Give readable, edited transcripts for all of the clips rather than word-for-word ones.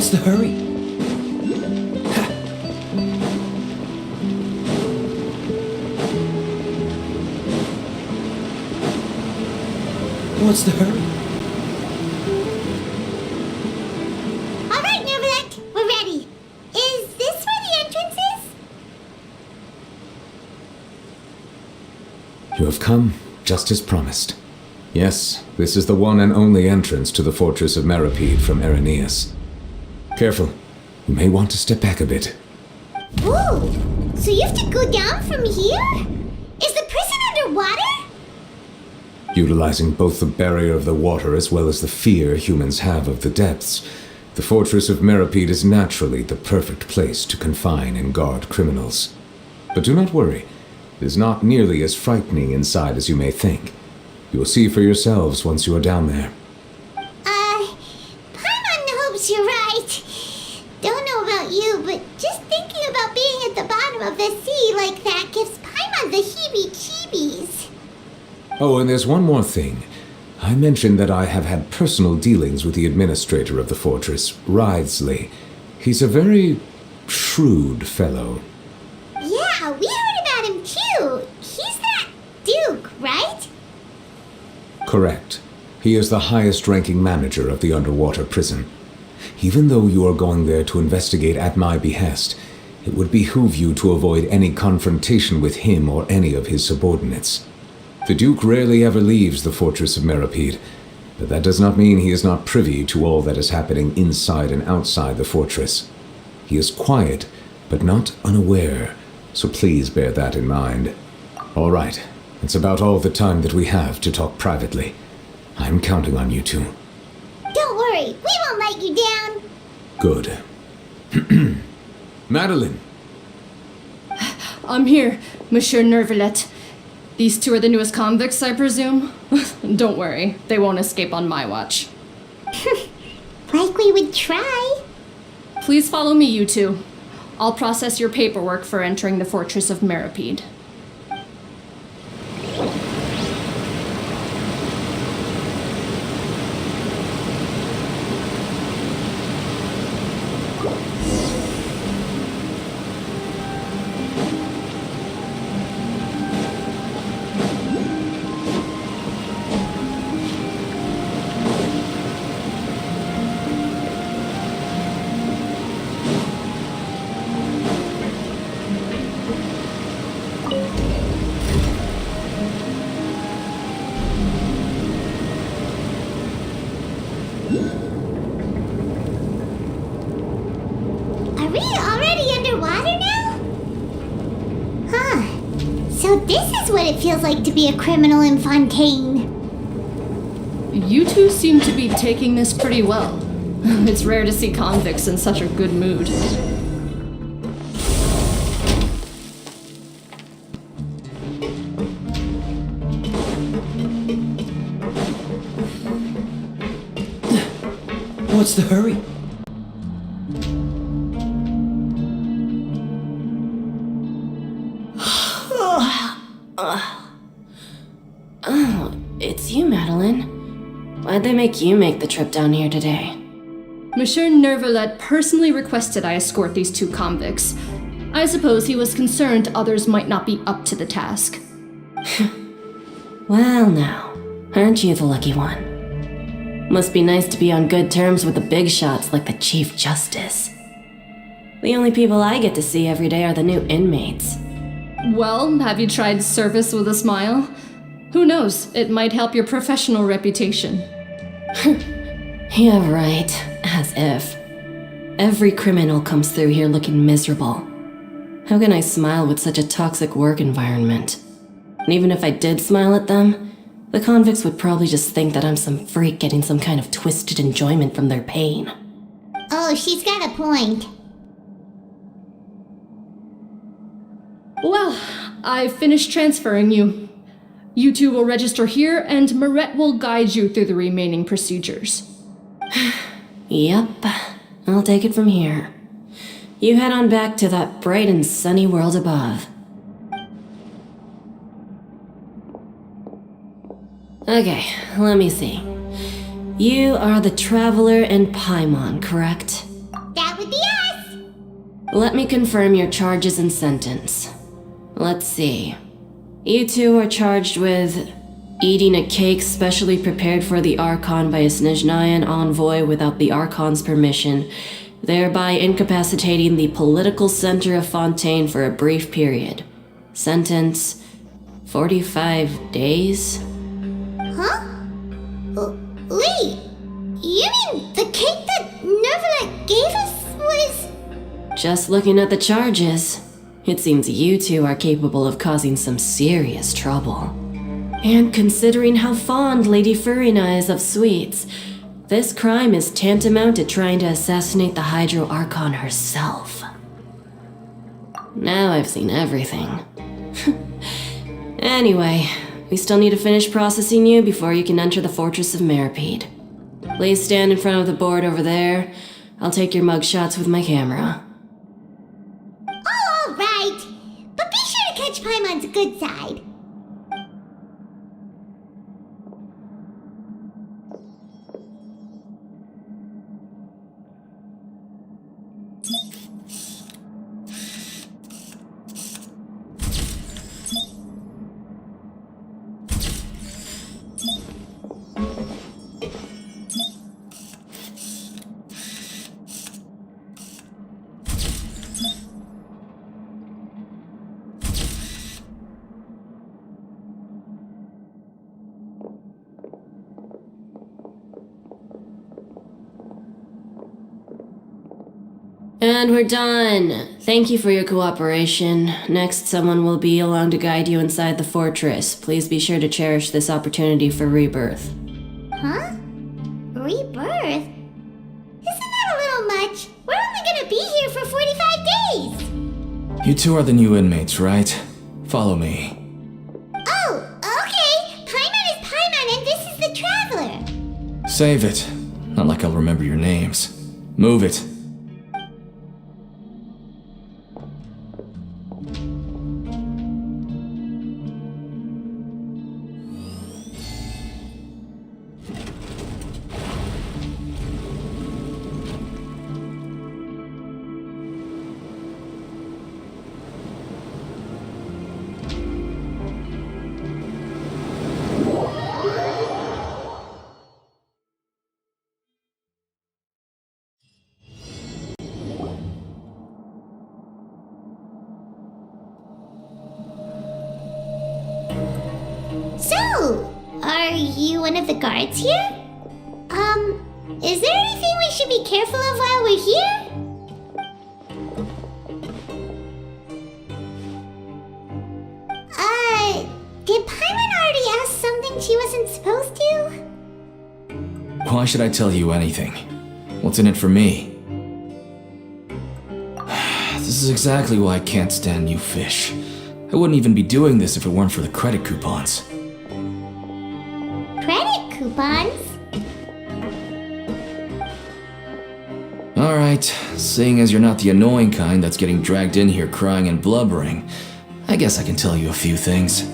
What's the hurry? What's the hurry? Alright, Nervalek, we're ready. Is this where the entrance is? You have come, just as promised. Yes, this is the one and only entrance to the fortress of Meripede from Irenaeus. Careful, you may want to step back a bit. Whoa, so you have to go down from here? Is the prison underwater? Utilizing both the barrier of the water as well as the fear humans have of the depths, the fortress of Meripede is naturally the perfect place to confine and guard criminals. But do not worry, it is not nearly as frightening inside as you may think. You will see for yourselves once you are down there. Paimon hopes you're right. Don't know about you, but just thinking about being at the bottom of the sea like that gives Paimon the heebie-jeebies. Oh, and there's one more thing. I mentioned that I have had personal dealings with the administrator of the fortress, Wriothesley. He's a very shrewd fellow. Yeah, we heard about him too. He's that Duke, right? Correct. He is the highest-ranking manager of the underwater prison. Even though you are going there to investigate at my behest, it would behoove you to avoid any confrontation with him or any of his subordinates. The Duke rarely ever leaves the fortress of Meripede, but that does not mean he is not privy to all that is happening inside and outside the fortress. He is quiet, but not unaware, so please bear that in mind. All right, it's about all the time that we have to talk privately. I'm counting on you two. Don't worry, we won't let you down. Good. Madeline! I'm here, Monsieur Nervalek. These two are the newest convicts, I presume? Don't worry, they won't escape on my watch. Like we would try. Please follow me, you two. I'll process your paperwork for entering the fortress of Meripede. Are we already underwater now? Huh. So this is what it feels like to be a criminal in Fontaine. You two seem to be taking this pretty well. It's rare to see convicts in such a good mood. What's the hurry? Oh, it's you, Madeline. Why'd they make you make the trip down here today? Monsieur Nervalek personally requested I escort these two convicts. I suppose he was concerned others might not be up to the task. Well now, aren't you the lucky one? Must be nice to be on good terms with the big shots like the Chief Justice. The only people I get to see every day are the new inmates. Well, have you tried service with a smile? Who knows, it might help your professional reputation. Yeah, right. As if. Every criminal comes through here looking miserable. How can I smile with such a toxic work environment? And even if I did smile at them, the convicts would probably just think that I'm some freak getting some kind of twisted enjoyment from their pain. Oh, she's got a point. Well, I've finished transferring you. You two will register here, and Marette will guide you through the remaining procedures. Yep, I'll take it from here. You head on back to that bright and sunny world above. Okay, let me see. You are the Traveler and Paimon, correct? Let me confirm your charges and sentence. Let's see. You two are charged with eating a cake specially prepared for the Archon by a Snezhnayan envoy without the Archon's permission, thereby incapacitating the political center of Fontaine for a brief period. Sentence: 45 days? Huh? Wait, you mean the cake that Nervalet gave us was... Just looking at the charges, it seems you two are capable of causing some serious trouble. And considering how fond Lady Furina is of sweets, this crime is tantamount to trying to assassinate the Hydro Archon herself. Now I've seen everything. Anyway, we still need to finish processing you before you can enter the Fortress of Meripede. Please stand in front of the board over there. I'll take your mugshots with my camera. All right, but be sure to catch Paimon's good side. And we're done. Thank you for your cooperation. Next, someone will be along to guide you inside the fortress. Please be sure to cherish this opportunity for rebirth. Huh? Rebirth? Isn't that a little much? We're only gonna be here for 45 days! You two are the new inmates, right? Follow me. Oh, okay! Paimon is Paimon and this is the Traveler! Save it. Not like I'll remember your names. Move it. So, are you one of the guards here? Is there anything we should be careful of while we're here? Did Paimon already ask something she wasn't supposed to? Why should I tell you anything? What's in it for me? This is exactly why I can't stand new fish. I wouldn't even be doing this if it weren't for the credit coupons. Credit coupons? Alright, seeing as you're not the annoying kind that's getting dragged in here crying and blubbering, I guess I can tell you a few things.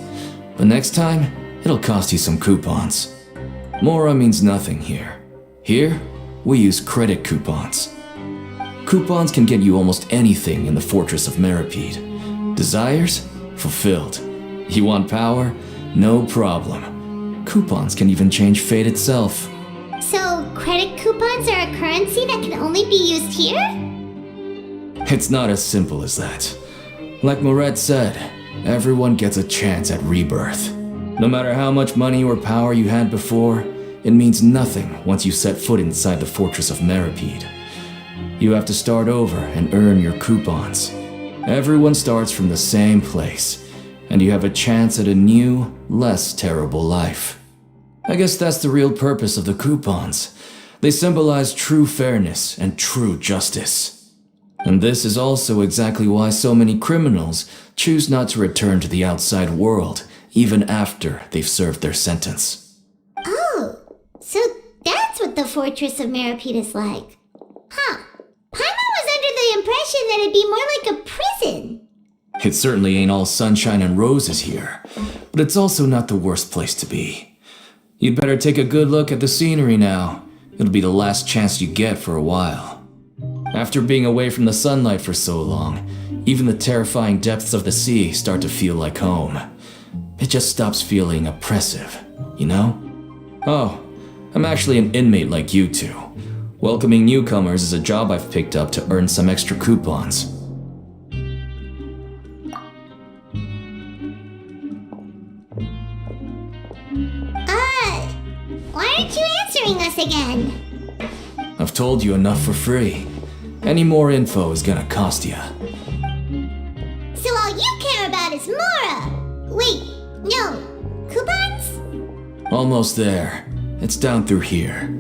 But next time, it'll cost you some coupons. Mora means nothing here. Here, we use credit coupons. Coupons can get you almost anything in the Fortress of Meripede. Desires? Fulfilled. You want power? No problem. Coupons can even change fate itself. So, credit coupons are a currency that can only be used here? It's not as simple as that. Like Moret said, everyone gets a chance at rebirth. No matter how much money or power you had before, it means nothing once you set foot inside the Fortress of Meripede. You have to start over and earn your coupons. Everyone starts from the same place, and you have a chance at a new, less terrible life. I guess that's the real purpose of the coupons. They symbolize true fairness and true justice. And this is also exactly why so many criminals choose not to return to the outside world, even after they've served their sentence. Oh, so that's what the Fortress of Meripede is like. Huh. Paimon was under the impression that it'd be more like a prison. It certainly ain't all sunshine and roses here, but it's also not the worst place to be. You'd better take a good look at the scenery now. It'll be the last chance you get for a while. After being away from the sunlight for so long, even the terrifying depths of the sea start to feel like home. It just stops feeling oppressive, you know? Oh, I'm actually an inmate like you two. Welcoming newcomers is a job I've picked up to earn some extra coupons. Why aren't you answering us again? I've told you enough for free. Any more info is gonna cost ya. So all you care about is Mora! Wait, no, coupons? Almost there. It's down through here.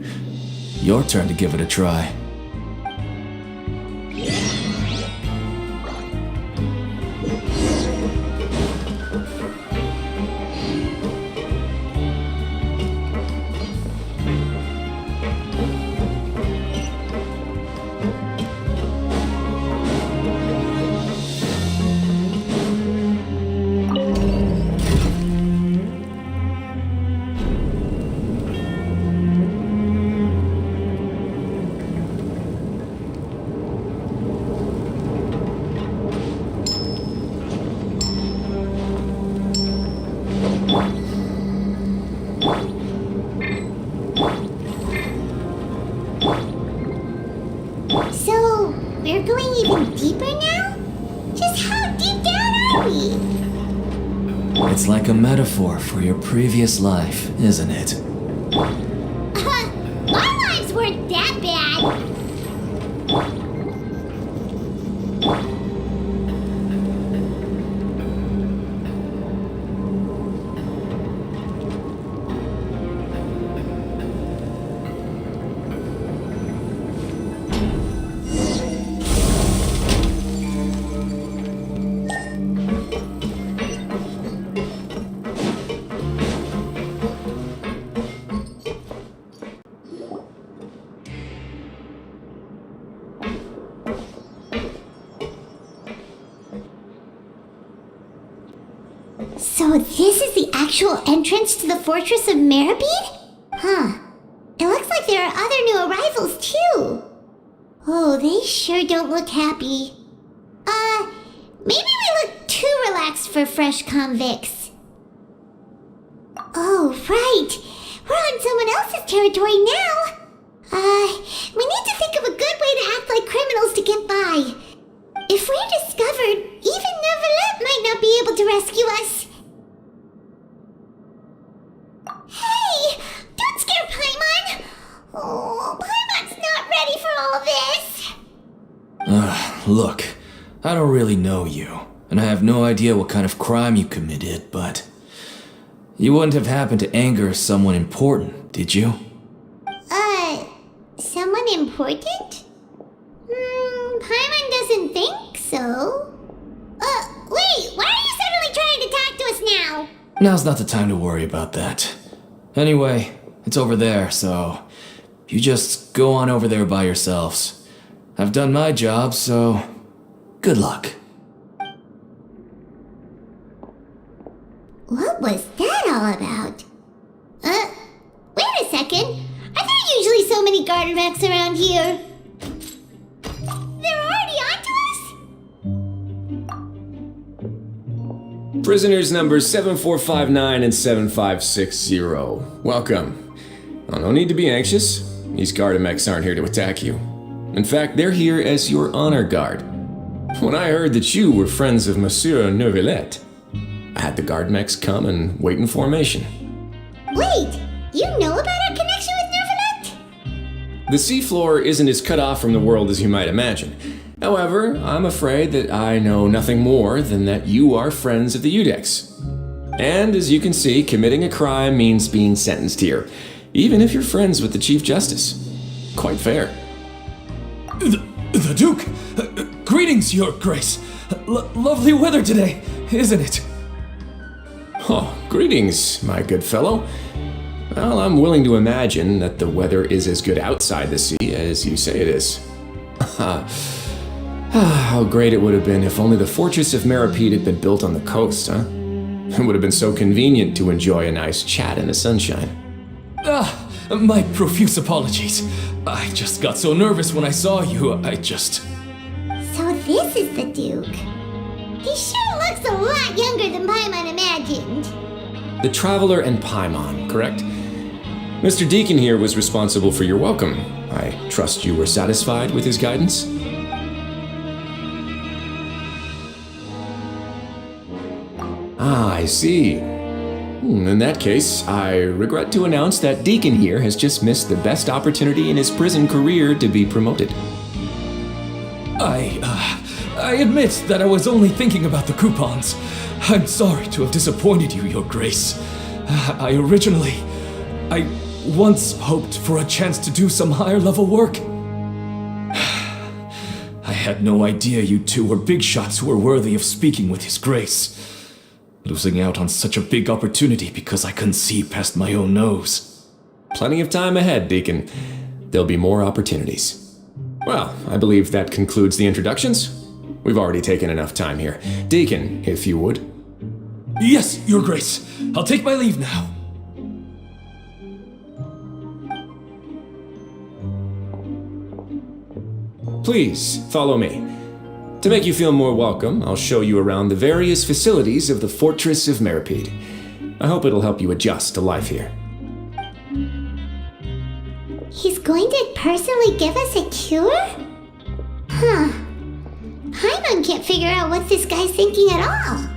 Your turn to give it a try. So, we're going even deeper now? Just how deep down are we? It's like a metaphor for your previous life, isn't it? Our lives weren't that bad. So this is the actual entrance to the Fortress of Meribed? Huh. It looks like there are other new arrivals too. Oh, they sure don't look happy. Maybe we look too relaxed for fresh convicts. Oh, right. We're on someone else's territory now. We need to think of a good way to act like criminals to get by. If we're discovered, even Neverlet might not be able to rescue us. Hey! Don't scare Paimon! Oh, Paimon's not ready for all this! Look, I don't really know you, and I have no idea what kind of crime you committed, but you wouldn't have happened to anger someone important, did you? Someone important? Paimon doesn't think so. Wait, why are you suddenly trying to talk to us now? Now's not the time to worry about that. Anyway, it's over there, so you just go on over there by yourselves. I've done my job, so good luck. What was that all about? Wait a second. Are there usually so many garden mechs around here? They're already onto us? Prisoners numbers 7459 and 7560. Welcome. Well, no need to be anxious. These Gardamex aren't here to attack you. In fact, they're here as your honor guard. When I heard that you were friends of Monsieur Neuvillette, I had the Gardamex come and wait in formation. Wait, you know about our connection with Neuvillette? The seafloor isn't as cut off from the world as you might imagine. However, I'm afraid that I know nothing more than that you are friends of the Udex. And as you can see, committing a crime means being sentenced here, even if you're friends with the Chief Justice. Quite fair. The Duke! Greetings, Your Grace! Lovely weather today, isn't it? Oh, greetings, my good fellow. Well, I'm willing to imagine that the weather is as good outside the sea as you say it is. How great it would have been if only the Fortress of Meribed had been built on the coast, huh? It would have been so convenient to enjoy a nice chat in the sunshine. My profuse apologies. I just got so nervous when I saw you. So this is the Duke. He sure looks a lot younger than Paimon imagined. The Traveler and Paimon, correct? Mr. Deacon here was responsible for your welcome. I trust you were satisfied with his guidance? Ah, I see. In that case, I regret to announce that Deacon here has just missed the best opportunity in his prison career to be promoted. I admit that I was only thinking about the coupons. I'm sorry to have disappointed you, Your Grace. I once hoped for a chance to do some higher level work. I had no idea you two were big shots who were worthy of speaking with His Grace. Losing out on such a big opportunity because I couldn't see past my own nose. Plenty of time ahead, Deacon. There'll be more opportunities. Well, I believe that concludes the introductions. We've already taken enough time here. Deacon, if you would. Yes, Your Grace. I'll take my leave now. Please, follow me. To make you feel more welcome, I'll show you around the various facilities of the Fortress of Meripede. I hope it'll help you adjust to life here. He's going to personally give us a cure? Huh. Paimon can't figure out what this guy's thinking at all.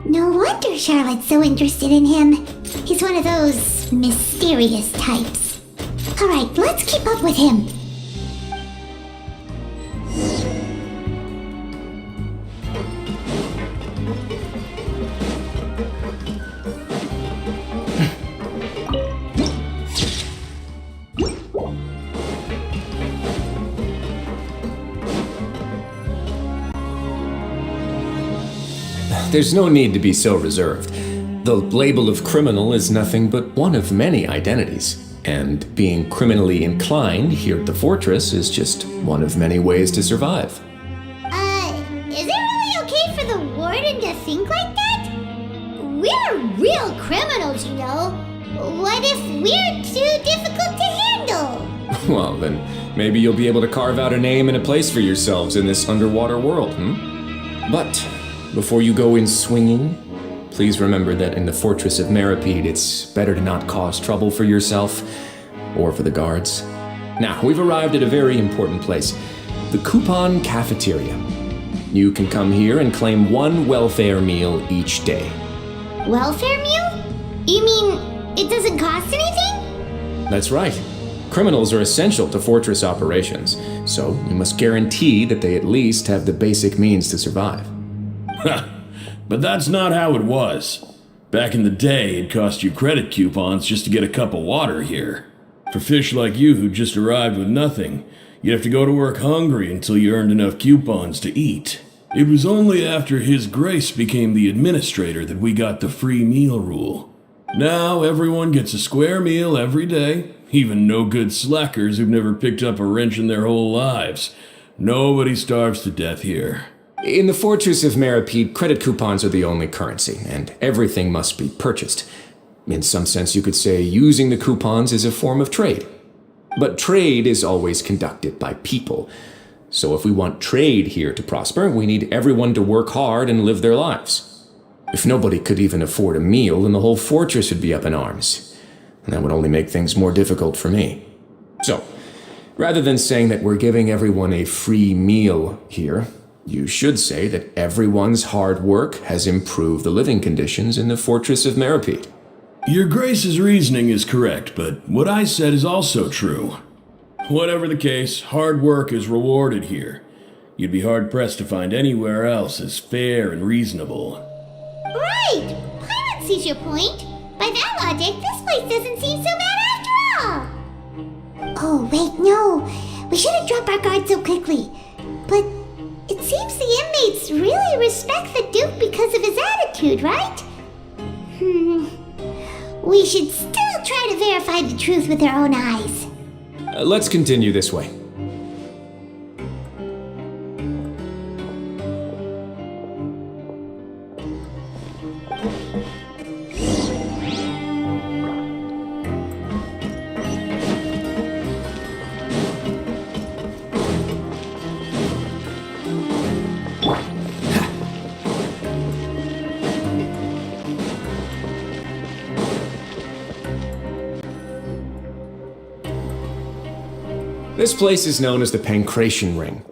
No wonder Charlotte's so interested in him. He's one of those mysterious types. Alright, let's keep up with him. There's no need to be so reserved. The label of criminal is nothing but one of many identities, and being criminally inclined here at the fortress is just one of many ways to survive. Is it really okay for the warden to think like that? We're real criminals, you know. What if we're too difficult to handle? Well, then maybe you'll be able to carve out a name and a place for yourselves in this underwater world, But before you go in swinging, please remember that in the Fortress of Meripede, it's better to not cause trouble for yourself or for the guards. Now, we've arrived at a very important place, the Coupon Cafeteria. You can come here and claim one welfare meal each day. Welfare meal? You mean it doesn't cost anything? That's right. Criminals are essential to Fortress operations, so we must guarantee that they at least have the basic means to survive. But that's not how it was. Back in the day, it cost you credit coupons just to get a cup of water here. For fish like you who just arrived with nothing, you'd have to go to work hungry until you earned enough coupons to eat. It was only after His Grace became the administrator that we got the free meal rule. Now everyone gets a square meal every day, even no-good slackers who've never picked up a wrench in their whole lives. Nobody starves to death here. In the Fortress of Meripede, credit coupons are the only currency, and everything must be purchased. In some sense, you could say using the coupons is a form of trade. But trade is always conducted by people. So if we want trade here to prosper, we need everyone to work hard and live their lives. If nobody could even afford a meal, then the whole fortress would be up in arms. And that would only make things more difficult for me. So, rather than saying that we're giving everyone a free meal here, you should say that everyone's hard work has improved the living conditions in the Fortress of Meripede. Your Grace's reasoning is correct, but what I said is also true. Whatever the case, hard work is rewarded here. You'd be hard-pressed to find anywhere else as fair and reasonable. Right! Paimon sees your point. By that logic, this place doesn't seem so bad after all. Oh, wait, no. We shouldn't drop our guard so quickly. But it seems the inmates really respect the Duke because of his attitude, right? We should still try to verify the truth with our own eyes. Let's continue this way. This place is known as the Pancration Ring.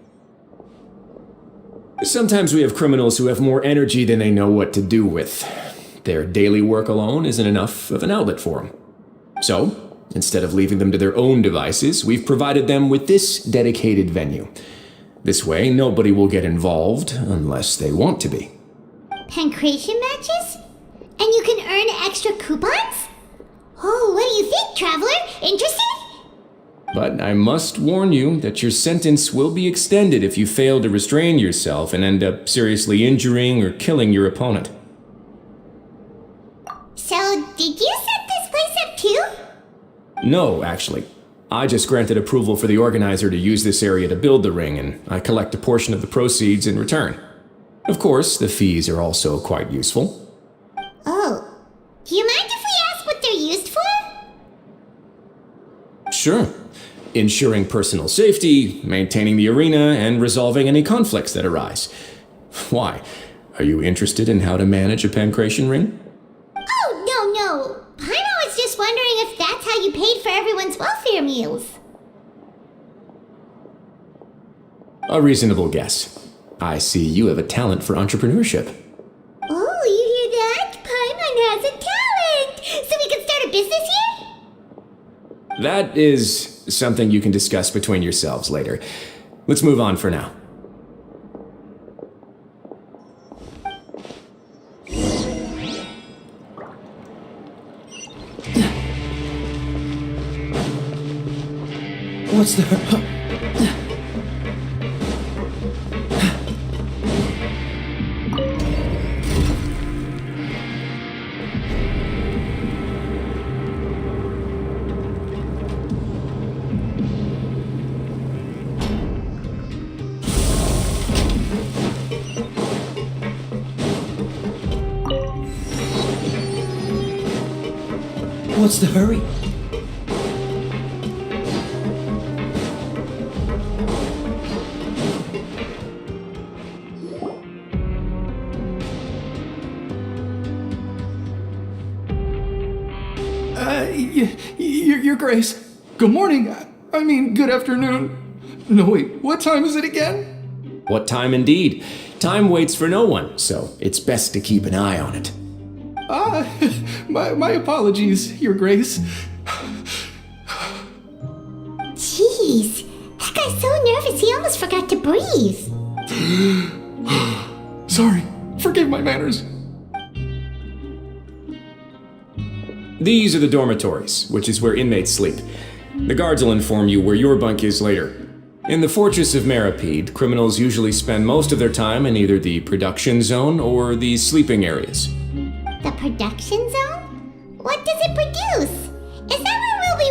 Sometimes we have criminals who have more energy than they know what to do with. Their daily work alone isn't enough of an outlet for them. So, instead of leaving them to their own devices, we've provided them with this dedicated venue. This way, nobody will get involved unless they want to be. Pancration matches? And you can earn extra coupons? Oh, what do you think, traveler? Interested? But I must warn you that your sentence will be extended if you fail to restrain yourself and end up seriously injuring or killing your opponent. So, did you set this place up too? No, actually. I just granted approval for the organizer to use this area to build the ring, and I collect a portion of the proceeds in return. Of course, the fees are also quite useful. Oh, do you mind if we ask what they're used for? Sure. Ensuring personal safety, maintaining the arena, and resolving any conflicts that arise. Why? Are you interested in how to manage a pancration ring? Oh, no. Paimon was just wondering if that's how you paid for everyone's welfare meals. A reasonable guess. I see you have a talent for entrepreneurship. Oh, you hear that? Paimon has a talent! So we can start a business here? That is something you can discuss between yourselves later. Let's move on for now. What's the... What's the hurry? Your Grace. Good morning. I mean, good afternoon. No, wait, what time is it again? What time indeed? Time waits for no one, so it's best to keep an eye on it. My apologies, Your Grace. Jeez, that guy's so nervous he almost forgot to breathe. Sorry, forgive my manners. These are the dormitories, which is where inmates sleep. The guards will inform you where your bunk is later. In the Fortress of Meripede, criminals usually spend most of their time in either the production zone or the sleeping areas. The production zone? What does it produce? Is that where we'll be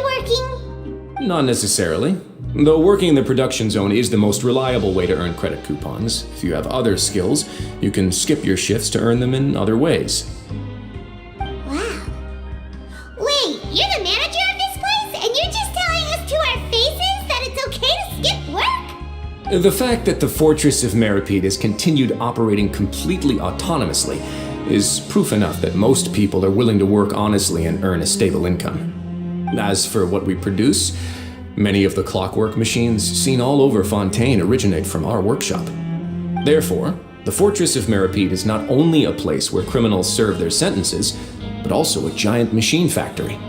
working? Not necessarily. Though working in the production zone is the most reliable way to earn credit coupons, if you have other skills, you can skip your shifts to earn them in other ways. Wow. Wait, you're the manager of this place, and you're just telling us to our faces that it's okay to skip work? The fact that the Fortress of Meripede has continued operating completely autonomously is proof enough that most people are willing to work honestly and earn a stable income. As for what we produce, many of the clockwork machines seen all over Fontaine originate from our workshop. Therefore, the Fortress of Meripede is not only a place where criminals serve their sentences, but also a giant machine factory.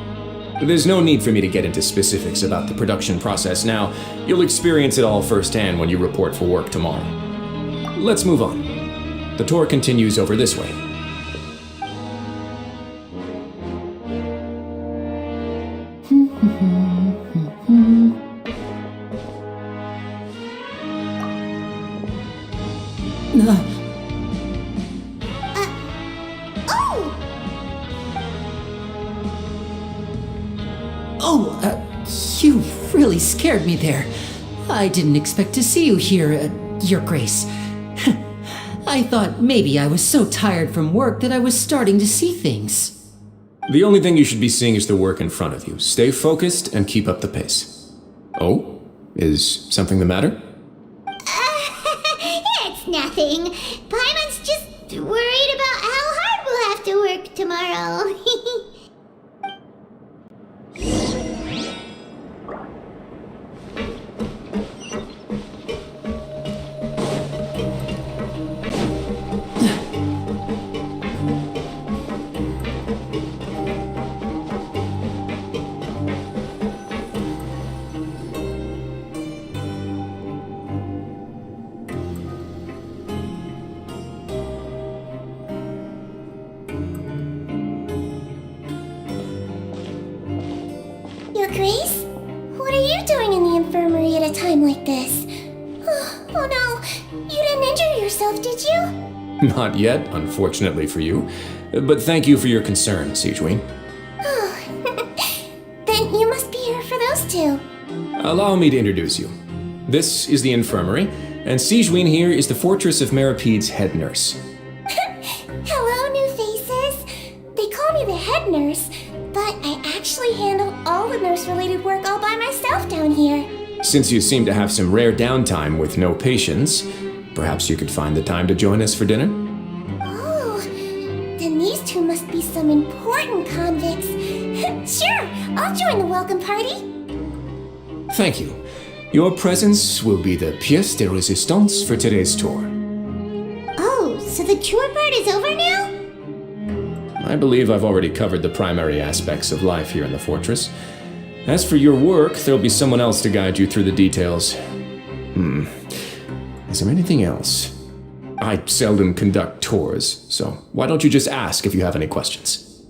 There's no need for me to get into specifics about the production process now. You'll experience it all firsthand when you report for work tomorrow. Let's move on. The tour continues over this way. You really scared me there. I didn't expect to see you here, Your Grace. I thought maybe I was so tired from work that I was starting to see things. The only thing you should be seeing is the work in front of you. Stay focused and keep up the pace. Oh? Is something the matter? It's nothing. Paimon's just worried about how hard we'll have to work tomorrow. Grace? What are you doing in the infirmary at a time like this? Oh no, you didn't injure yourself, did you? Not yet, unfortunately for you. But thank you for your concern, Sigewin. Then you must be here for those two. Allow me to introduce you. This is the infirmary, and Sigewin here is the Fortress of Merapede's head nurse. Hello, new faces. They call me the head nurse, but I actually handle all the nurse-related work all by myself down here. Since you seem to have some rare downtime with no patients, perhaps you could find the time to join us for dinner? Oh, then these two must be some important convicts. Sure, I'll join the welcome party. Thank you. Your presence will be the pièce de résistance for today's tour. Oh, so the tour part is over now? I believe I've already covered the primary aspects of life here in the fortress. As for your work, there'll be someone else to guide you through the details. Is there anything else? I seldom conduct tours, so why don't you just ask if you have any questions?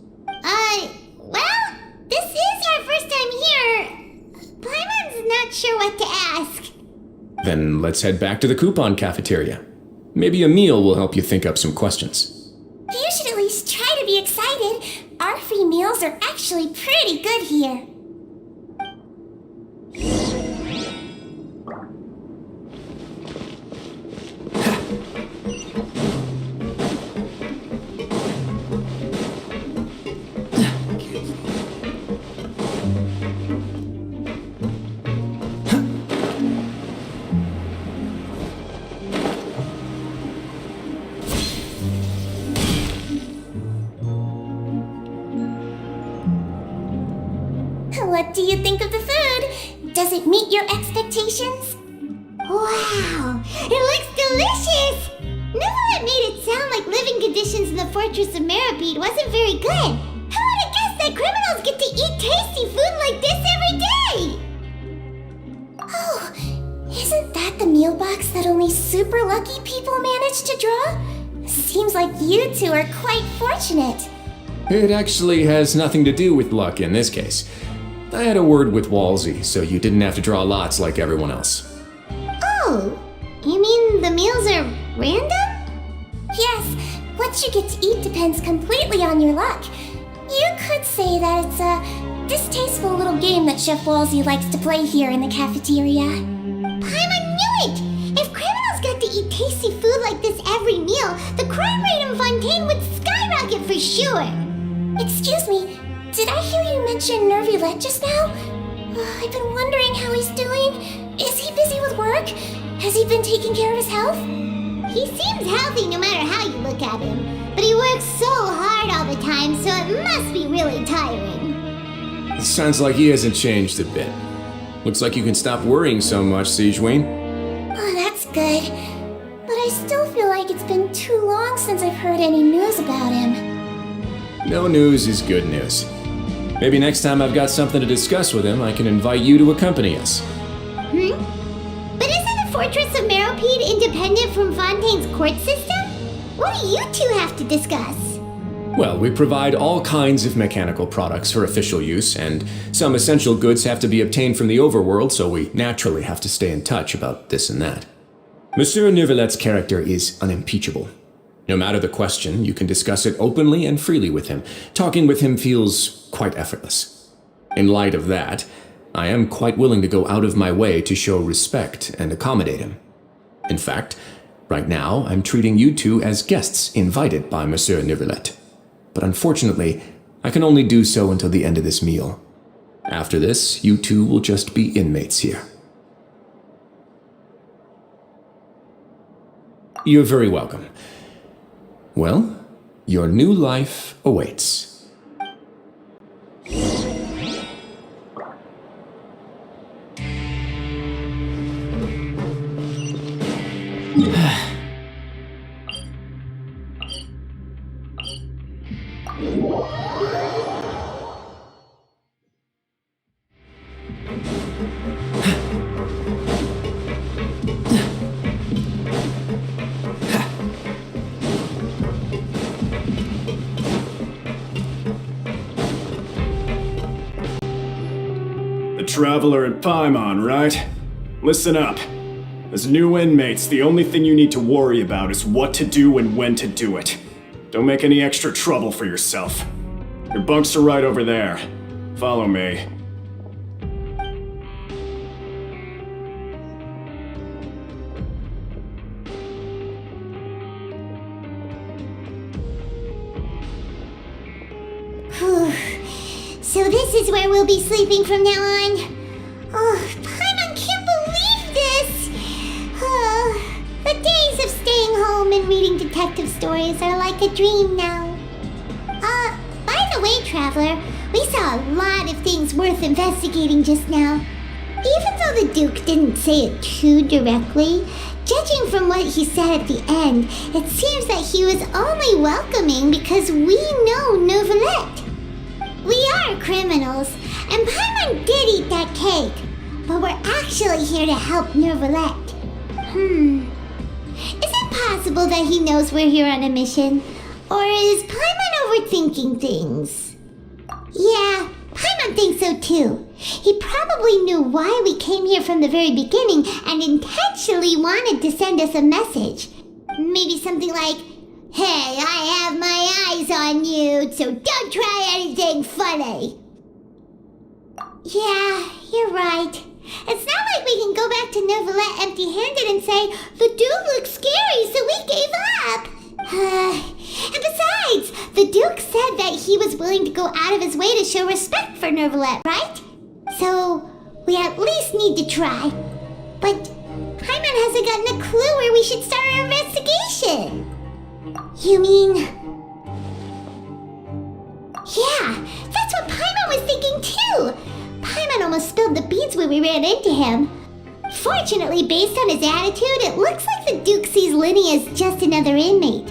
Well, this is our first time here. Paimon's not sure what to ask. Then let's head back to the coupon cafeteria. Maybe a meal will help you think up some questions. You should at least try to be excited. Our free meals are actually pretty good here. What do you think of the food? Does it meet your expectations? Wow, it looks delicious! Neverlet made it sound like living conditions in the Fortress of Meripede wasn't very good. Who would have guessed that criminals get to eat tasty food like this every day? Oh, isn't that the meal box that only super lucky people manage to draw? Seems like you two are quite fortunate. It actually has nothing to do with luck in this case. I had a word with Walsey, so you didn't have to draw lots like everyone else. Oh, you mean the meals are random? Yes, what you get to eat depends completely on your luck. You could say that it's a distasteful little game that Chef Walsey likes to play here in the cafeteria. Paimon knew it! If criminals got to eat tasty food like this every meal, the crime rate in Fontaine would skyrocket for sure. Excuse me, did I hear you mention Nervulette just now? I've been wondering how he's doing. Is he busy with work? Has he been taking care of his health? He seems healthy no matter how you look at him, but he works so hard all the time, so it must be really tiring. Sounds like he hasn't changed a bit. Looks like you can stop worrying so much, Sigewin. Oh, that's good. But I still feel like it's been too long since I've heard any news about him. No news is good news. Maybe next time I've got something to discuss with him, I can invite you to accompany us. But isn't the Fortress of Meripede independent from Fontaine's court system? What do you two have to discuss? Well, we provide all kinds of mechanical products for official use, and some essential goods have to be obtained from the overworld, so we naturally have to stay in touch about this and that. Monsieur Nervulet's character is unimpeachable. No matter the question, you can discuss it openly and freely with him. Talking with him feels quite effortless. In light of that, I am quite willing to go out of my way to show respect and accommodate him. In fact, right now I'm treating you two as guests invited by Monsieur Nervulet. But unfortunately, I can only do so until the end of this meal. After this, you two will just be inmates here. You're very welcome. Well, your new life awaits. Traveler at Paimon, right? Listen up. As new inmates, the only thing you need to worry about is what to do and when to do it. Don't make any extra trouble for yourself. Your bunks are right over there. Follow me. So this is where we'll be sleeping from now on. Oh, Paimon can't believe this! The days of staying home and reading detective stories are like a dream now. By the way, Traveler, we saw a lot of things worth investigating just now. Even though the Duke didn't say it too directly, judging from what he said at the end, it seems that he was only welcoming because we know Neuvillette. We are criminals, and Paimon did eat that cake, but we're actually here to help Neuvillette. Is it possible that he knows we're here on a mission? Or is Paimon overthinking things? Yeah, Paimon thinks so too. He probably knew why we came here from the very beginning and intentionally wanted to send us a message. Maybe something like, "Hey, I have my eyes on you, so don't try anything funny." Yeah, you're right. It's not like we can go back to Neuvillette empty-handed and say, "The Duke looks scary, so we gave up." And besides, the Duke said that he was willing to go out of his way to show respect for Neuvillette, right? So, we at least need to try. But Paimon hasn't gotten a clue where we should start our investigation. You mean... Yeah, that's what Paimon was thinking too! Paimon almost spilled the beans when we ran into him. Fortunately, based on his attitude, it looks like the Duke sees Linny as just another inmate.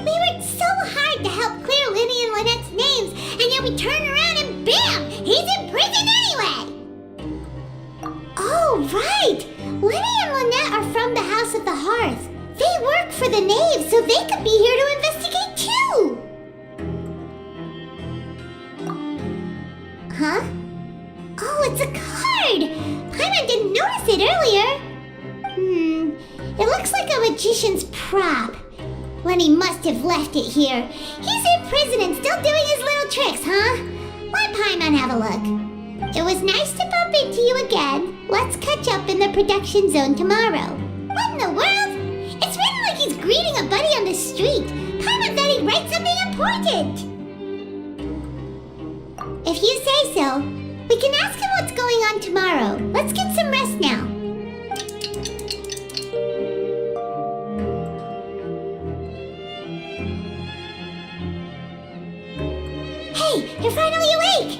We worked so hard to help clear Linny and Lynette's names, and yet we turn around and bam! He's in prison anyway! Oh, right! Linny and Lynette are from the House of the Hearth. They work for the Knave, so they could be here to investigate too! Huh? Oh, it's a card! Paimon didn't notice it earlier. It looks like a magician's prop. Lenny must have left it here. He's in prison and still doing his little tricks, huh? Let Paimon have a look. It was nice to bump into you again. Let's catch up in the production zone tomorrow. What in the world? It's written like he's greeting a buddy on the street. Paimon thought he'd write something important. If you say so, we can ask him what's going on tomorrow. Let's get some rest now. Hey, you're finally awake!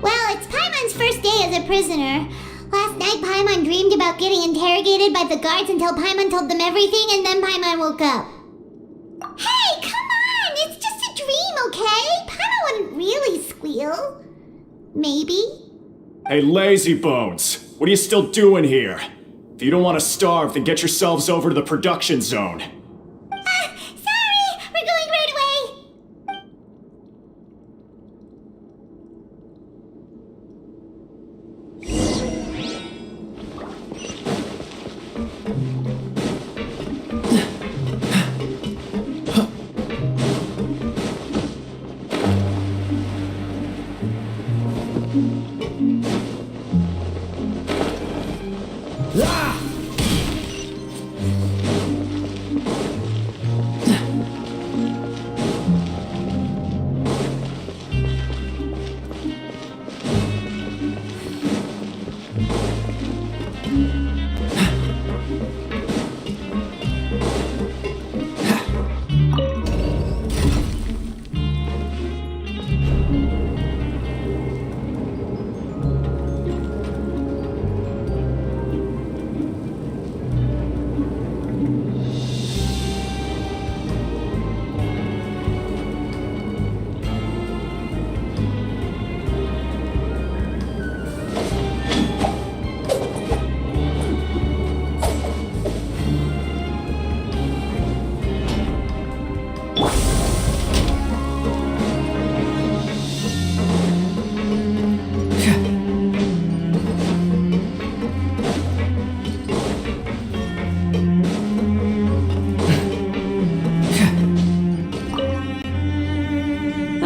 Well, it's Paimon's first day as a prisoner. Last night, Paimon dreamed about getting interrogated by the guards until Paimon told them everything, and then Paimon woke up. Hey, come on! It's just a dream, okay? Paimon wouldn't really squeal. Maybe? Hey, lazy bones! What are you still doing here? If you don't want to starve, then get yourselves over to the production zone. Sorry! We're going right away!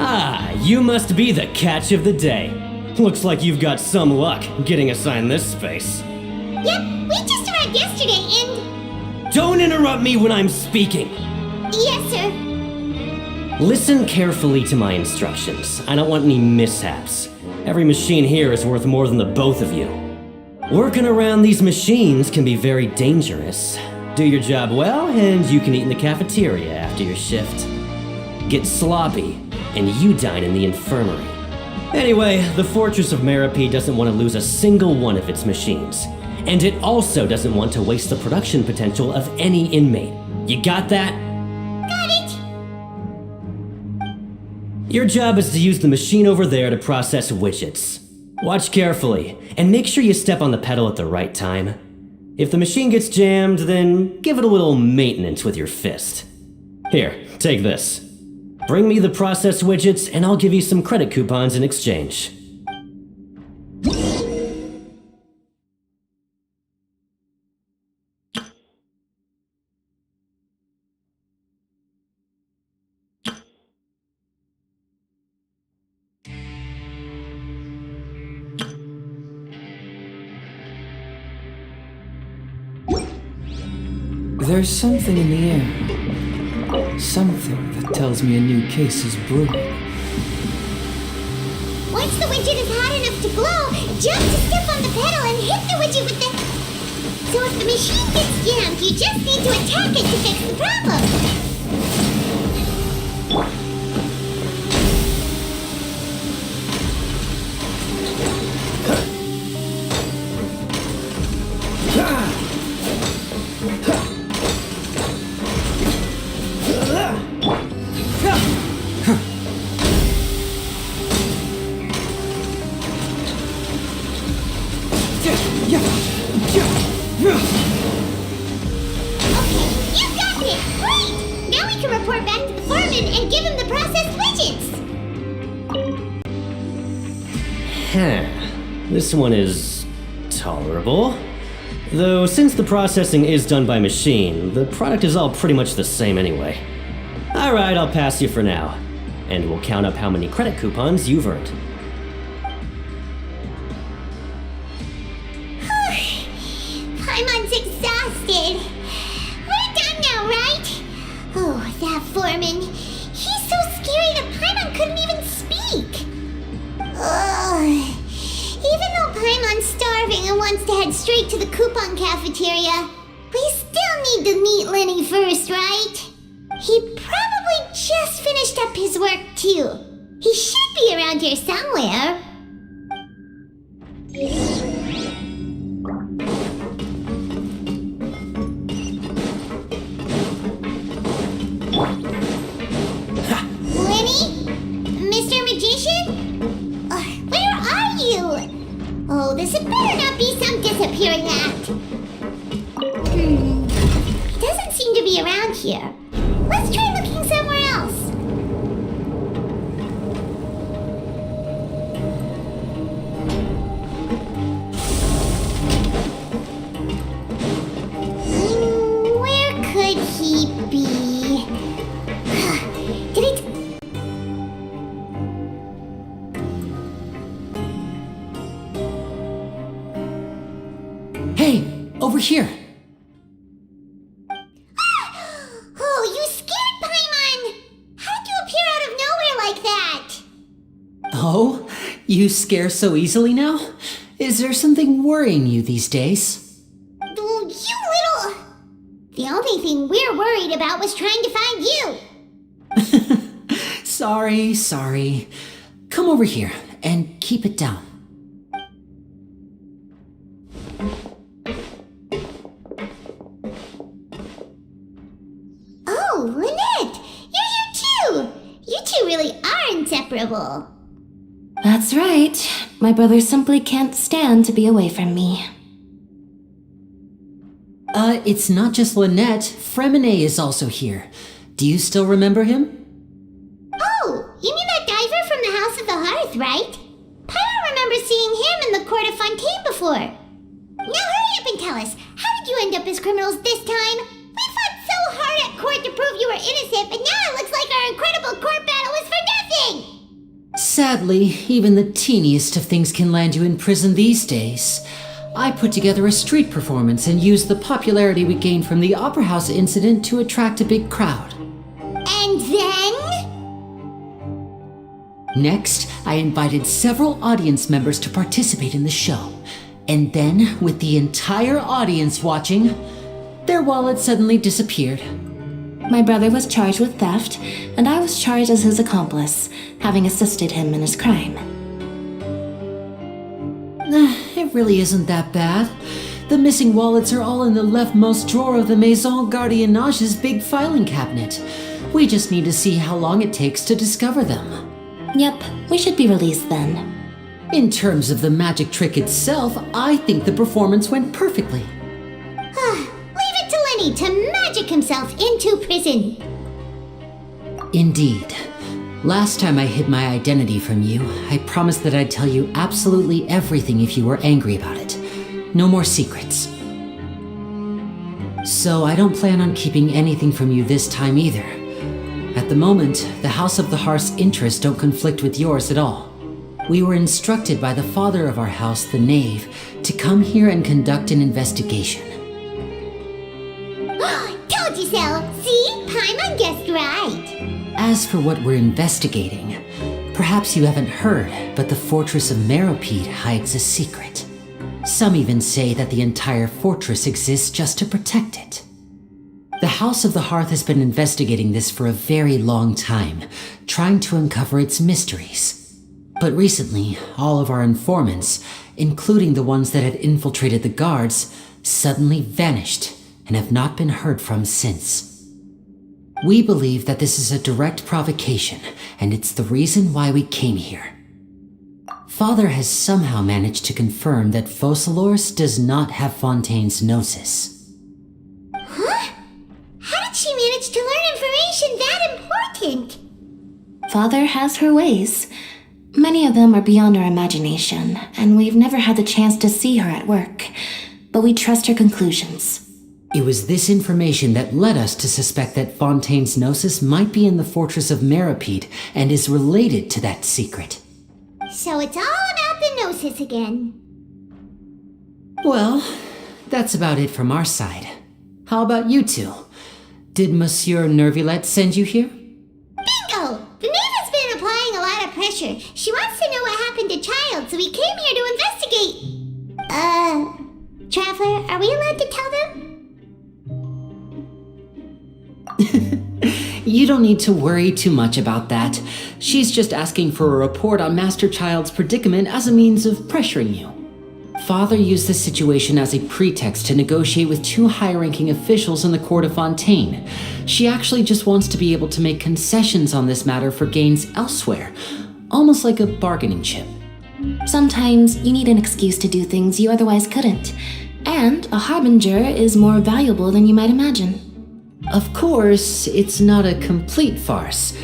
Ah, you must be the catch of the day. Looks like you've got some luck getting assigned this space. Yep, we just arrived yesterday and... Don't interrupt me when I'm speaking! Yes, sir. Listen carefully to my instructions. I don't want any mishaps. Every machine here is worth more than the both of you. Working around these machines can be very dangerous. Do your job well, and you can eat in the cafeteria after your shift. Get sloppy, and you dine in the infirmary. Anyway, the Fortress of Meropide doesn't want to lose a single one of its machines. And it also doesn't want to waste the production potential of any inmate. You got that? Got it. Your job is to use the machine over there to process widgets. Watch carefully, and make sure you step on the pedal at the right time. If the machine gets jammed, then give it a little maintenance with your fist. Here, take this. Bring me the processed widgets, and I'll give you some credit coupons in exchange. There's something in the air. Something that tells me a new case is brewing. Once the widget is hot enough to glow, jump to step on the pedal and hit the widget with the... So if the machine gets jammed, you just need to attack it to fix the problem. This one is tolerable. Though since the processing is done by machine, the product is all pretty much the same anyway. Alright, I'll pass you for now. And we'll count up how many credit coupons you've earned. Paimon's exhausted. We're done now, right? Oh, that foreman. He's so scary that Paimon couldn't even speak. Ugh. Even though Paimon's starving and wants to head straight to the coupon cafeteria, we still need to meet Lenny first, right? He probably just finished up his work, too. He should be around here somewhere. Lenny? Mr. Magician? Where are you? Oh, this had better not be some disappearing act. He doesn't seem to be around here. Let's try looking somewhere else. Where could he be? Did he... Hey, over here. Oh, you scared Paimon! How did you appear out of nowhere like that? Oh, you scare so easily now? Is there something worrying you these days? Oh, you little... The only thing we're worried about was trying to find you. Sorry. Come over here and keep it down. Oh, Lynette! You're here too! You two really are inseparable. That's right. My brother simply can't stand to be away from me. It's not just Lynette. Fremine is also here. Do you still remember him? Oh, you mean that diver from the House of the Hearth, right? Paimon remembers seeing him in the Court of Fontaine before. Now hurry up and tell us, how did you end up as criminals this time? We fought so hard at court to prove you were innocent, but now it looks like our incredible court battle was for nothing! Sadly, even the teeniest of things can land you in prison these days. I put together a street performance and used the popularity we gained from the Opera House incident to attract a big crowd. And then? Next, I invited several audience members to participate in the show. And then, with the entire audience watching, their wallet suddenly disappeared. My brother was charged with theft, and I was charged as his accomplice, having assisted him in his crime. It really isn't that bad. The missing wallets are all in the leftmost drawer of the Maison Gardiennage's big filing cabinet. We just need to see how long it takes to discover them. Yep, we should be released then. In terms of the magic trick itself, I think the performance went perfectly. Leave it to Lenny to magic himself into prison. Indeed. Last time I hid my identity from you, I promised that I'd tell you absolutely everything if you were angry about it. No more secrets. So I don't plan on keeping anything from you this time either. At the moment, the House of the Hearth's interests don't conflict with yours at all. We were instructed by the father of our house, the Knave, to come here and conduct an investigation. Told you so! See? Paimon guessed right. As for what we're investigating, perhaps you haven't heard, but the fortress of Meropide hides a secret. Some even say that the entire fortress exists just to protect it. The House of the Hearth has been investigating this for a very long time, trying to uncover its mysteries. But recently, all of our informants, including the ones that had infiltrated the guards, suddenly vanished and have not been heard from since. We believe that this is a direct provocation, and it's the reason why we came here. Father has somehow managed to confirm that Focalors does not have Fontaine's Gnosis. Huh? How did she manage to learn information that important? Father has her ways. Many of them are beyond our imagination, and we've never had the chance to see her at work. But we trust her conclusions. It was this information that led us to suspect that Fontaine's Gnosis might be in the fortress of Meropide and is related to that secret. So it's all about the Gnosis again. Well, that's about it from our side. How about you two? Did Monsieur Nervilette send you here? Bingo! The Knave has been applying a lot of pressure. She wants to know what happened to Child, so we came here to investigate. Traveler, are we allowed to tell them? You don't need to worry too much about that. She's just asking for a report on Master Child's predicament as a means of pressuring you. Father used this situation as a pretext to negotiate with two high-ranking officials in the court of Fontaine. She actually just wants to be able to make concessions on this matter for gains elsewhere, almost like a bargaining chip. Sometimes you need an excuse to do things you otherwise couldn't. And a harbinger is more valuable than you might imagine. Of course, it's not a complete farce.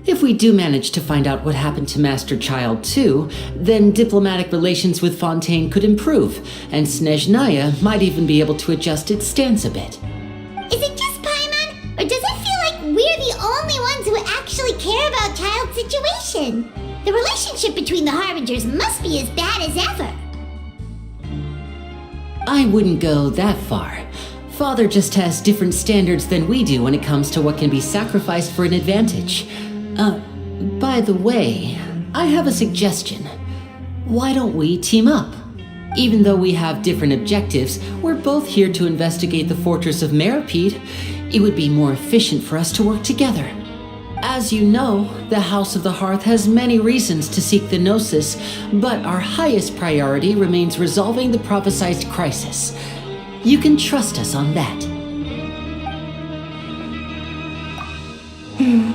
If we do manage to find out what happened to Master Child too, then diplomatic relations with Fontaine could improve, and Snezhnaya might even be able to adjust its stance a bit. Is it just Paimon, or does it feel like we're the only ones who actually care about Child's situation? The relationship between the Harbingers must be as bad as ever. I wouldn't go that far. Father just has different standards than we do when it comes to what can be sacrificed for an advantage. By the way, I have a suggestion. Why don't we team up? Even though we have different objectives, we're both here to investigate the fortress of Meropide. It would be more efficient for us to work together. As you know, the House of the Hearth has many reasons to seek the Gnosis, but our highest priority remains resolving the prophesized crisis. You can trust us on that.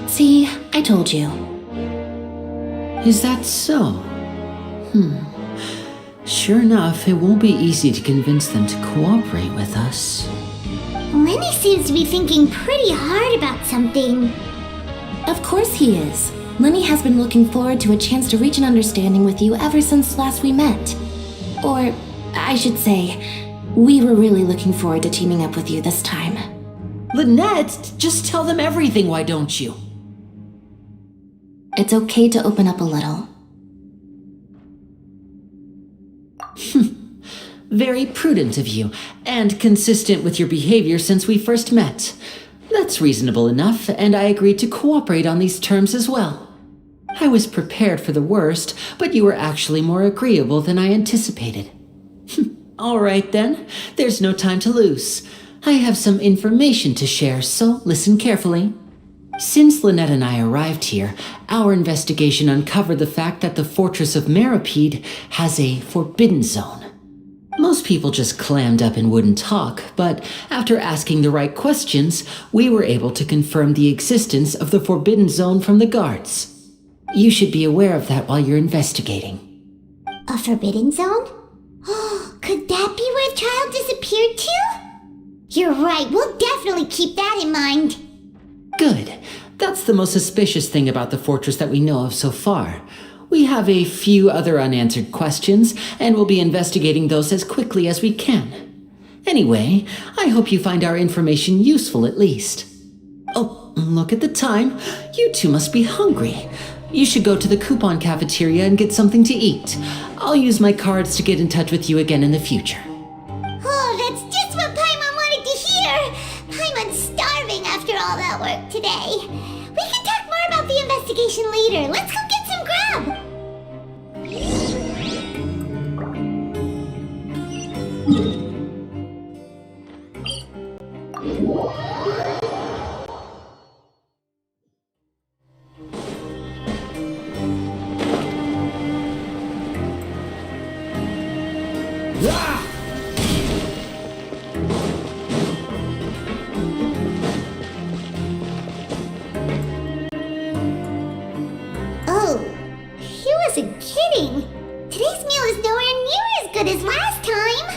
See, I told you. Is that so? Sure enough, it won't be easy to convince them to cooperate with us. Lenny seems to be thinking pretty hard about something. Of course he is. Lenny has been looking forward to a chance to reach an understanding with you ever since last we met. Or, I should say, we were really looking forward to teaming up with you this time. Lynette, just tell them everything, why don't you? It's okay to open up a little. Very prudent of you, and consistent with your behavior since we first met. That's reasonable enough, and I agreed to cooperate on these terms as well. I was prepared for the worst, but you were actually more agreeable than I anticipated. All right then, there's no time to lose. I have some information to share, so listen carefully. Since Lynette and I arrived here, our investigation uncovered the fact that the Fortress of Meripede has a forbidden zone. Most people just clammed up and wouldn't talk, but after asking the right questions, we were able to confirm the existence of the forbidden zone from the guards. You should be aware of that while you're investigating. A forbidden zone? Could that be where the child disappeared to? You're right, we'll definitely keep that in mind. Good. That's the most suspicious thing about the fortress that we know of so far. We have a few other unanswered questions, and we'll be investigating those as quickly as we can. Anyway, I hope you find our information useful at least. Oh, look at the time. You two must be hungry. You should go to the coupon cafeteria and get something to eat. I'll use my cards to get in touch with you again in the future. Oh, that's just what Paimon wanted to hear! Paimon's starving after all that work today. We can talk more about the investigation later. Let's go get some grub! Oh, he wasn't kidding. Today's meal is nowhere near as good as last time.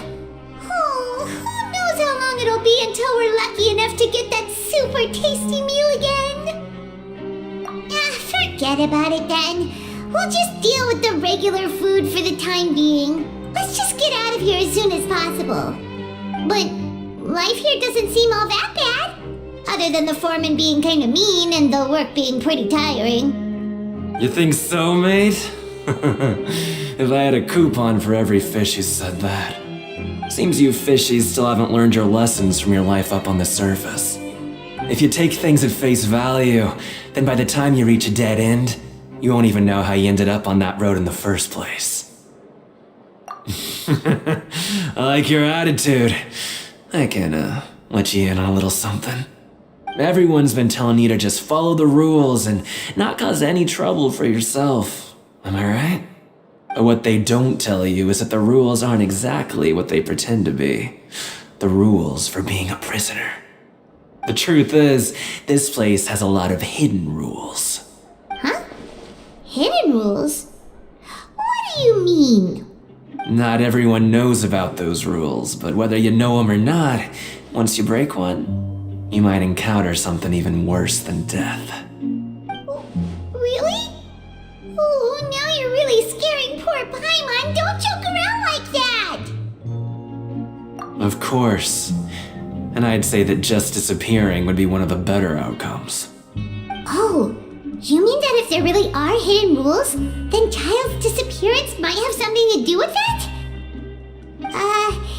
Oh, who knows how long it'll be until we're lucky enough to get that super tasty meal again. Forget about it then. We'll just deal with the regular food for the time being. Let's just get out of here as soon as possible. But life here doesn't seem all that bad. Other than the foreman being kinda mean and the work being pretty tiring. You think so, mate? If I had a coupon for every fish who said that. Seems you fishies still haven't learned your lessons from your life up on the surface. If you take things at face value, then by the time you reach a dead end, you won't even know how you ended up on that road in the first place. I like your attitude. I can, let you in on a little something. Everyone's been telling you to just follow the rules and not cause any trouble for yourself. Am I right? But what they don't tell you is that the rules aren't exactly what they pretend to be. The rules for being a prisoner. The truth is, this place has a lot of hidden rules. Huh? Hidden rules? What do you mean? Not everyone knows about those rules, but whether you know them or not, once you break one, you might encounter something even worse than death. Really? Oh, now you're really scaring poor Paimon. Don't joke around like that! Of course. And I'd say that just disappearing would be one of the better outcomes. Oh, you mean that if there really are hidden rules, then Child's disappearance might have something to do with that?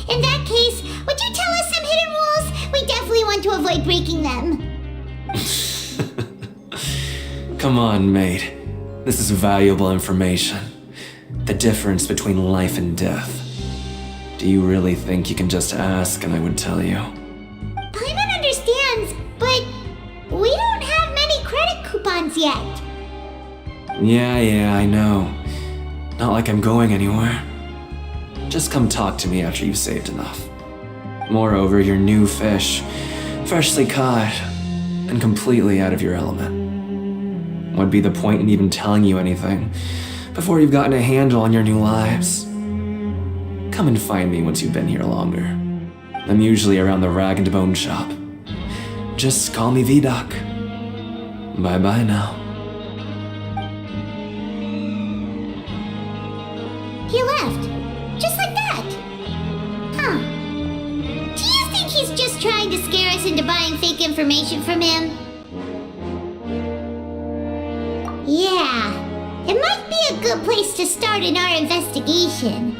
In that case, would you tell us some hidden rules? We definitely want to avoid breaking them. Come on, mate. This is valuable information. The difference between life and death. Do you really think you can just ask and I would tell you? Paimon understands, but we don't have many credit coupons yet. Yeah, I know. Not like I'm going anywhere. Just come talk to me after you've saved enough. Moreover, you're new fish, freshly caught, and completely out of your element. What'd be the point in even telling you anything before you've gotten a handle on your new lives? Come and find me once you've been here longer. I'm usually around the rag and bone shop. Just call me V-Doc. Bye-bye now. He left. Just like that. Huh. Do you think he's just trying to scare us into buying fake information from him? Yeah. It might be a good place to start in our investigation.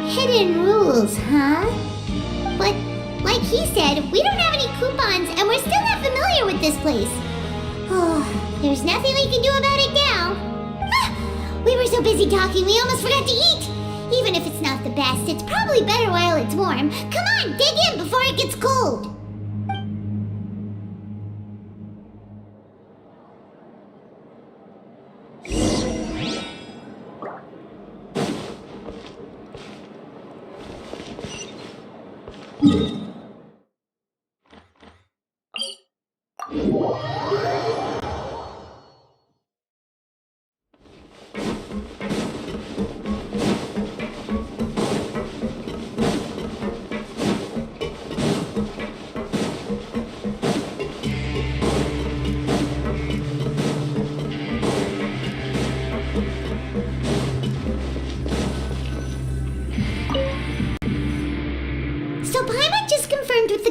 Hidden rules, huh? But, like he said, we don't have any coupons and we're still not familiar with this place. Oh, there's nothing we can do about it now. Ah, we were so busy talking we almost forgot to eat. Even if it's not the best, it's probably better while it's warm. Come on, dig in before it gets cold.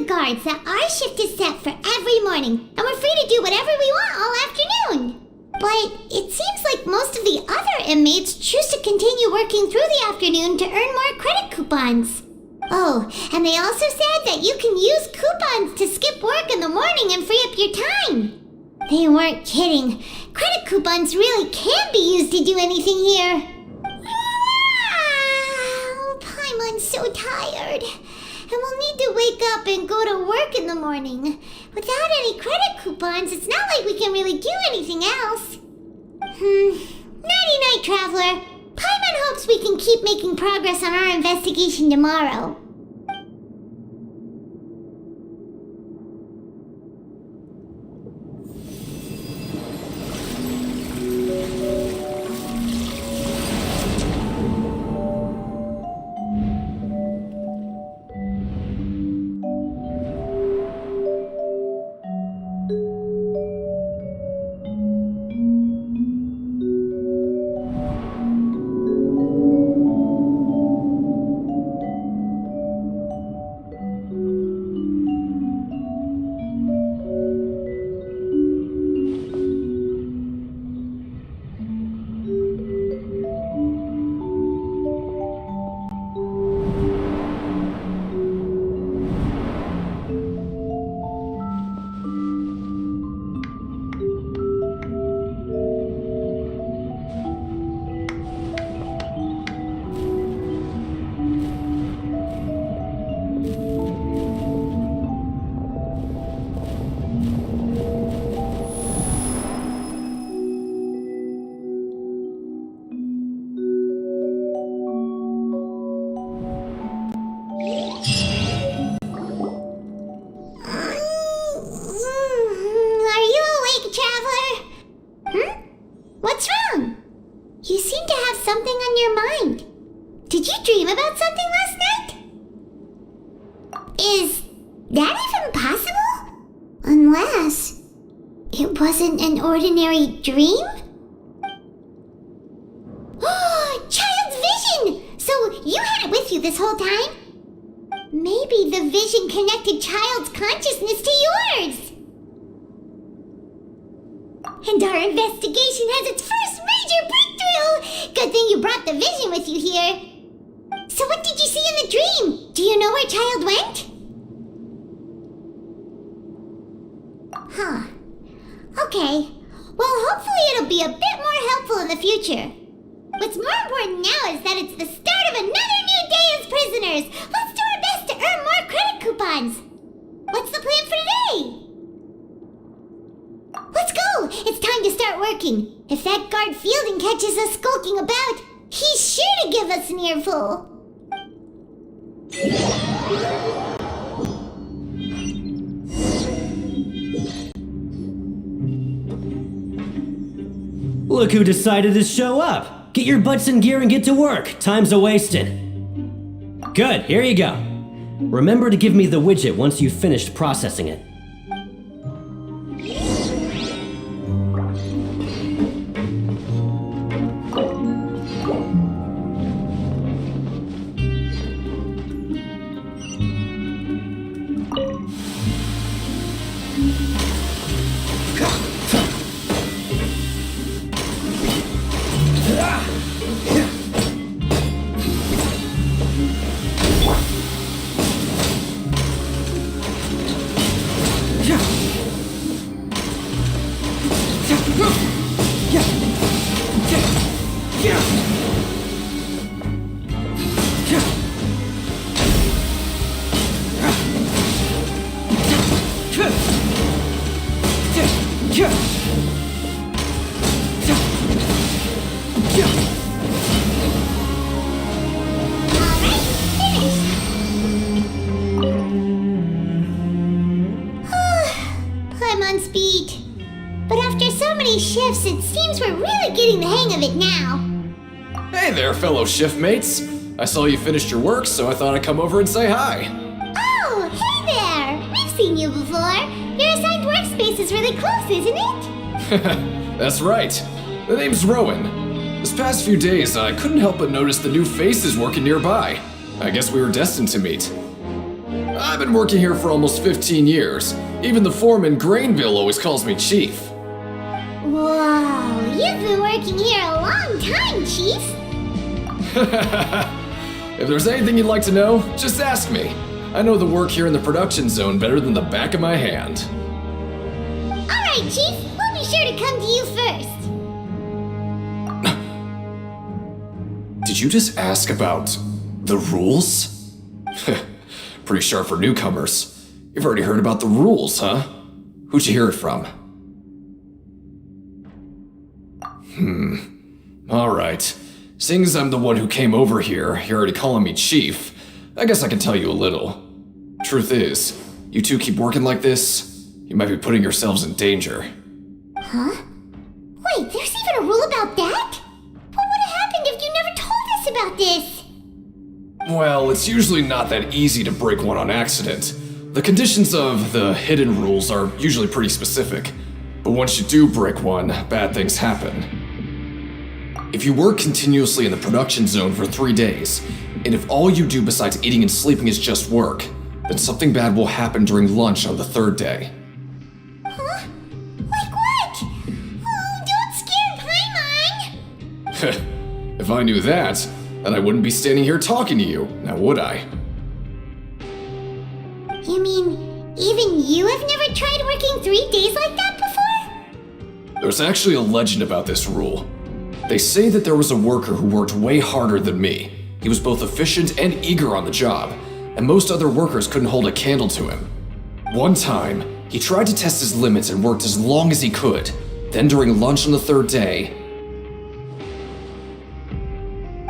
Guards that our shift is set for every morning, and we're free to do whatever we want all afternoon. But it seems like most of the other inmates choose to continue working through the afternoon to earn more credit coupons. Oh, and they also said that you can use coupons to skip work in the morning and free up your time. They weren't kidding. Credit coupons really can be used to do anything here. Paimon's so tired. And we'll need to wake up and go to work in the morning. Without any credit coupons, it's not like we can really do anything else. Nighty-night, Traveler. Paimon hopes we can keep making progress on our investigation tomorrow. Ordinary dream? Oh, child's vision! So you had it with you this whole time? Maybe the vision connected child's consciousness to yours. And our investigation has its first major breakthrough! Good thing you brought the vision with you here. So what did you see in the dream? Do you know where child went? Huh. Okay. Well, hopefully it'll be a bit more helpful in the future. What's more important now is that it's the start of another new day as prisoners. Let's do our best to earn more credit coupons. What's the plan for today? Let's go! It's time to start working. If that guard Fielding catches us skulking about, he's sure to give us an earful. Look who decided to show up! Get your butts in gear and get to work. Time's a-wasted. Good, here you go. Remember to give me the widget once you've finished processing it. seems we're really getting the hang of it now. Hey there, fellow shift mates. I saw you finished your work, so I thought I'd come over and say hi. Oh, hey there! We've seen you before. Your assigned workspace is really close, isn't it? That's right. The name's Rowan. This past few days, I couldn't help but notice the new faces working nearby. I guess we were destined to meet. I've been working here for almost 15 years. Even the foreman, Grainville, always calls me Chief. Whoa, you've been working here a long time, Chief. If there's anything you'd like to know, just ask me. I know the work here in the production zone better than the back of my hand. Alright, Chief, we'll be sure to come to you first. Did you just ask about the rules? Pretty sharp for newcomers. You've already heard about the rules, huh? Who'd you hear it from? Alright. Seeing as I'm the one who came over here, you're already calling me Chief, I guess I can tell you a little. Truth is, you two keep working like this, you might be putting yourselves in danger. Huh? Wait, there's even a rule about that? What would have happened if you never told us about this? Well, it's usually not that easy to break one on accident. The conditions of the hidden rules are usually pretty specific, but once you do break one, bad things happen. If you work continuously in the production zone for 3 days, and if all you do besides eating and sleeping is just work, then something bad will happen during lunch on the 3rd day. Huh? Like what? Oh, don't scare Paimon! If I knew that, then I wouldn't be standing here talking to you, now would I? You mean, even you have never tried working 3 days like that before? There's actually a legend about this rule. They say that there was a worker who worked way harder than me. He was both efficient and eager on the job, and most other workers couldn't hold a candle to him. One time, he tried to test his limits and worked as long as he could. Then during lunch on the 3rd day,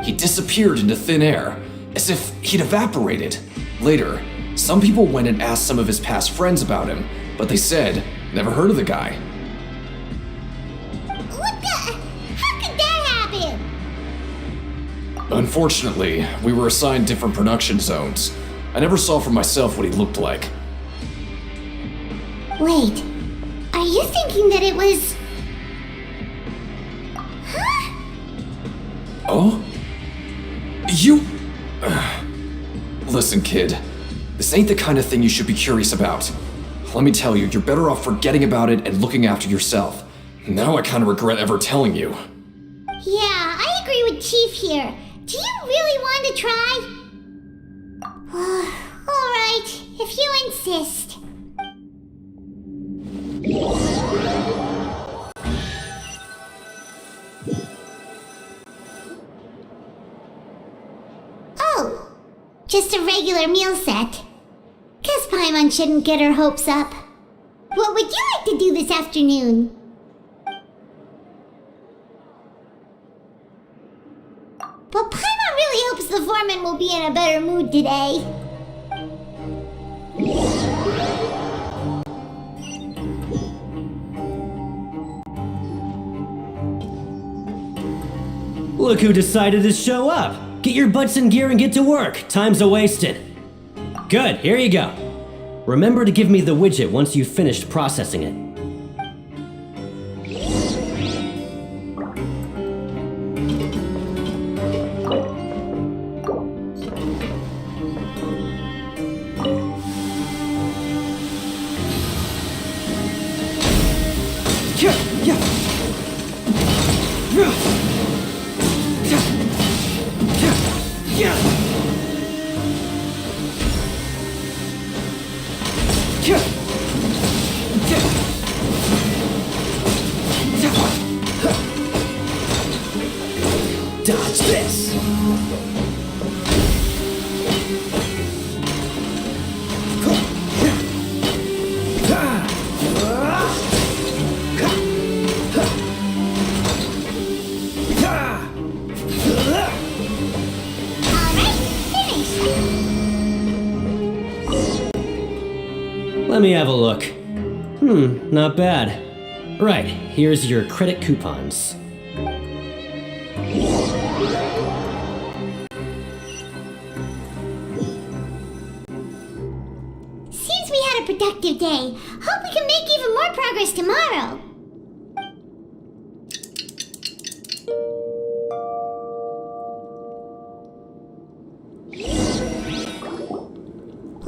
he disappeared into thin air, as if he'd evaporated. Later, some people went and asked some of his past friends about him, but they said, never heard of the guy. What the? How could that happen? Unfortunately, we were assigned different production zones. I never saw for myself what he looked like. Wait, are you thinking that it was... Huh? Oh? You... Listen, kid. This ain't the kind of thing you should be curious about. Let me tell you, you're better off forgetting about it and looking after yourself. Now I kind of regret ever telling you. Yeah, I agree with Chief here. Do you really want to try? Alright, if you insist. Oh, just a regular meal set. Guess Paimon shouldn't get her hopes up. What would you like to do this afternoon? But Paimon really hopes the foreman will be in a better mood today. Look who decided to show up! Get your butts in gear and get to work. Time's a-wasted. Good, here you go. Remember to give me the widget once you've finished processing it. Dodge this! Let me have a look. Not bad. Right, here's your credit coupons. Seems we had a productive day. Hope we can make even more progress tomorrow.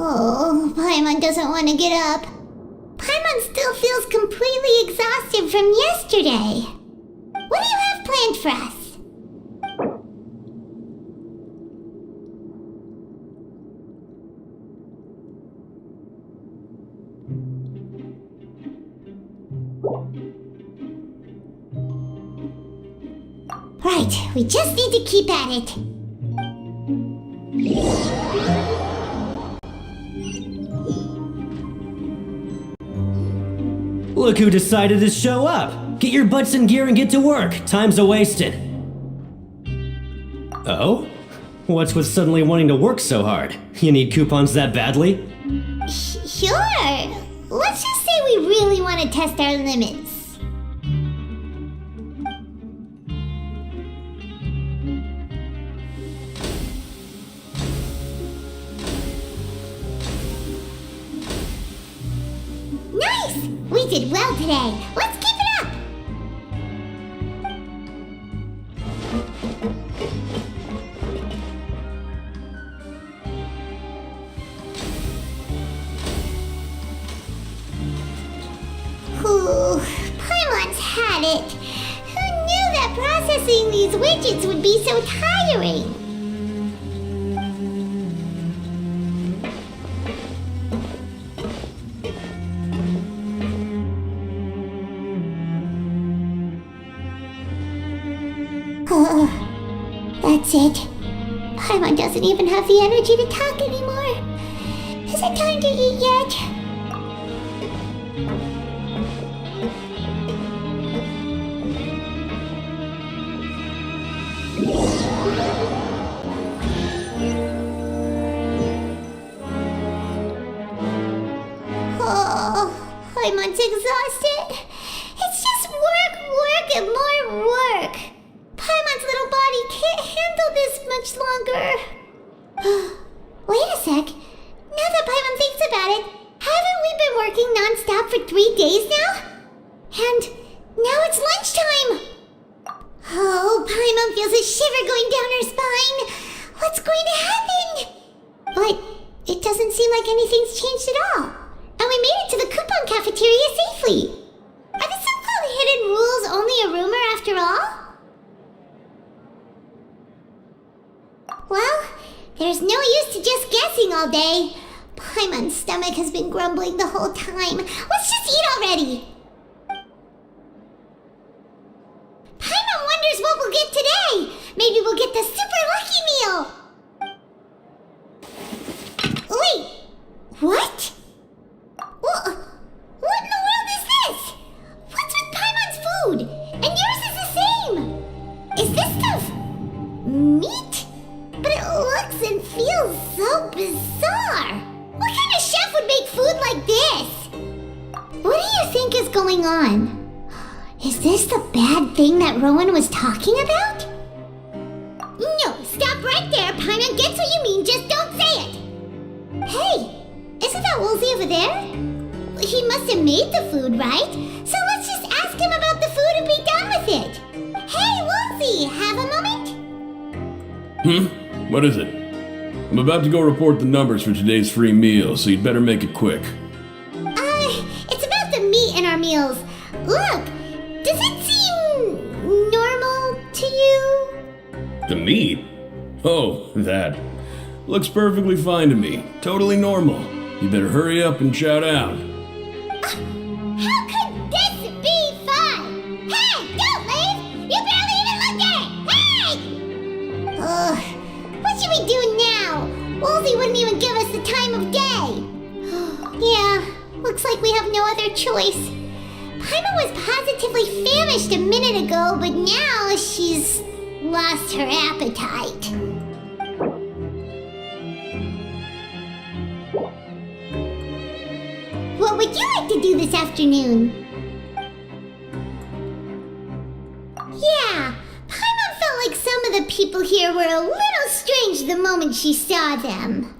Oh, Paimon doesn't want to get up. Paimon still feels completely exhausted from yesterday. What do you have planned for us? Right, we just need to keep at it. Look who decided to show up! Get your butts in gear and get to work! Time's a-wasted! Oh? What's with suddenly wanting to work so hard? You need coupons that badly? Sure. Let's just say we really want to test our limits. Nice! We did well today. Let's keep it up! Ooh, Paimon's had it. Who knew that processing these widgets would be so tiring? That's it. Paimon doesn't even have the energy to talk anymore. Is it time to eat yet? Oh, Paimon's exhausted. It's just work, and more work. Paimon's little body can't handle this much longer. Wait a sec. Now that Paimon thinks about it, haven't we been working non-stop for 3 days now? And now it's lunchtime! Oh, Paimon feels a shiver going down her spine. What's going to happen? But it doesn't seem like anything's changed at all. And we made it to the coupon cafeteria safely. Are the so-called hidden rules only a rumor after all? Well, there's no use to just guessing all day. Paimon's stomach has been grumbling the whole time. Let's just eat already. Paimon wonders what we'll get today. Maybe we'll get the super lucky meal. Wait, what? What in the world is this? What's with Paimon's food? And yours is the same. Is this stuff meat? But it looks and feels so bizarre. What kind of chef would make food like this? What do you think is going on? Is this the bad thing that Rowan was talking about? No, stop right there. Paimon gets what you mean, just don't say it. Hey, isn't that Woolsey over there? He must have made the food, right? So let's just ask him about the food and be done with it. Hey, Woolsey, have a moment? What is it? I'm about to go report the numbers for today's free meal, so you'd better make it quick. It's about the meat in our meals. Look, does it seem normal to you? The meat? Oh, that. Looks perfectly fine to me. Totally normal. You better hurry up and shout out. How could this be fun? Hey, don't leave! You barely even looked at it! Hey! Ugh, what should we do now? Woolsey wouldn't even give us the time of day. Yeah, looks like we have no other choice. Paimon was positively famished a minute ago, but now she's lost her appetite. What would you like to do this afternoon? Yeah, Paimon felt like some of the people here were a little strange the moment she saw them.